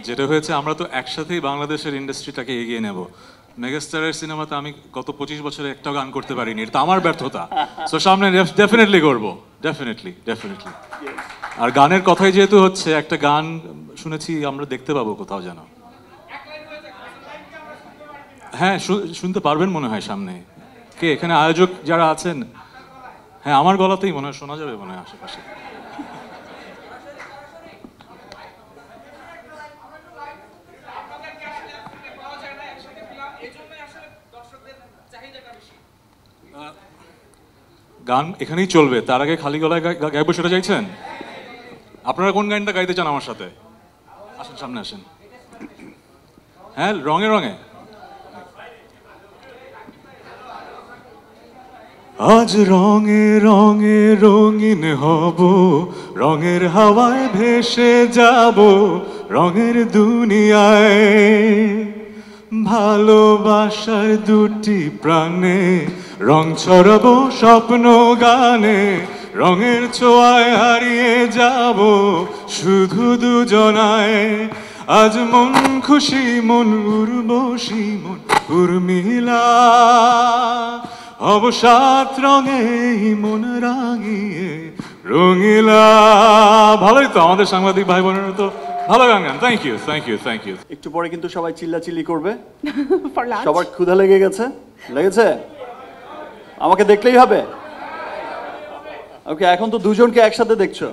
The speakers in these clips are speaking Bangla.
যেটা হয়েছে আমরা তো একসাথেই বাংলাদেশের ইন্ডাস্ট্রিটাকে এগিয়ে নেব। মেগাস্টারের সিনেমাতে আমি গত 25 বছরে একটাও গান করতে পারিনি, এটা আমার ব্যর্থতা। সো সামনে ডেফিনেটলি করব, ডেফিনেটলি। আর গানের কথাই যেহেতু হচ্ছে, একটা গান শুনেছি আমরা দেখতে পাবো কোথাও যেন। হ্যাঁ, শুনতে পারবেন মনে হয় সামনে। কে এখানে আয়োজক যারা আছেন? হ্যাঁ, আমার গলাতেই মনে হয় শোনা যাবে মনে হয় আশেপাশে। গান এখানেই চলবে, তার আগে খালি গলায় গাইবো সেটা চাইছেন? আপনারা কোন গানটা গাইতে চান আমার সাথে? আসেন, সামনে আসেন। হ্যাঁ, রঙে রঙে। আজ রঙে রঙে রঙিন হব, রঙের হাওয়ায় ভেসে যাব, রঙের দুনিয়ায়। ভালোবাসার দুটি প্রাণে রং ছড়াবো স্বপ্ন গানে, রঙের ছোঁয়ায় হারিয়ে যাব শুধু দুজনায়। আজ মন খুশি মন উর্বশী মন উর্মিলা, অবসাদ রঙে মন রাঙিয়ে রঙিলা। ভালোই তো, আমাদের সাংবাদিক ভাই বোনেরা তো ভালো গান গান। Thank you. একটু পরে কিন্তু সবাই চিল্লাচিল্লি করবে। সবার ক্ষুধা লেগে লেগেছে? আমাকে দেখলেই হবে? ওকে, এখন তো দুজনকে একসাথে দেখছো,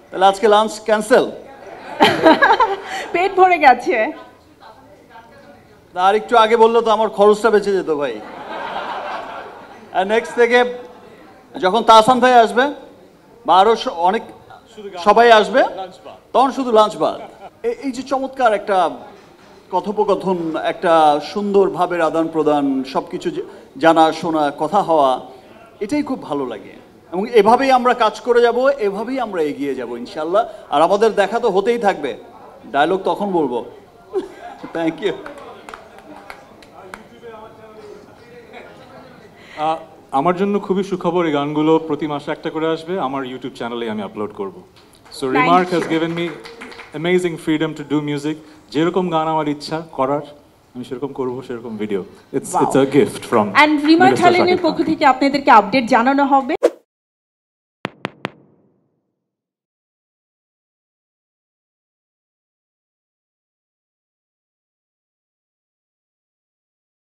তাহলে আজকে লাঞ্চ ক্যান্সেল। পেট ভরে গেছে। আর একটু আগে বললো তো আমার খরচটা বেঁচে যেত ভাই। আর নেক্সট থেকে যখন তাহসান ভাই আসবে বা আরো অনেক সবাই আসবে, তখন শুধু লাঞ্চ বাদ। এই যে চমৎকার একটা কথোপকথন, একটা সুন্দর ভাবের আদান প্রদান, সবকিছু জানা শোনা, কথা হওয়া, এটাই খুব ভালো লাগে। এবং এভাবেই আমরা কাজ করে যাব, এভাবেই আমরা এগিয়ে যাব ইনশাল্লাহ। আর আমাদের দেখা তো হতেই থাকবে, ডায়লগ তখন বলবো। Thank you. আমার জন্য খুবই সুখবর, এই গানগুলো প্রতি মাসে একটা করে আসবে, আমার ইউটিউব চ্যানেলে আমি আপলোড করব। So Remark has given me amazing freedom to do music. যেরকম গান আমার ইচ্ছা করার আমি সেরকম করব, সেরকম video. It's a gift from and Remark চ্যানেলের পক্ষ থেকে আপনাদেরকে আপডেট জানানো হবে।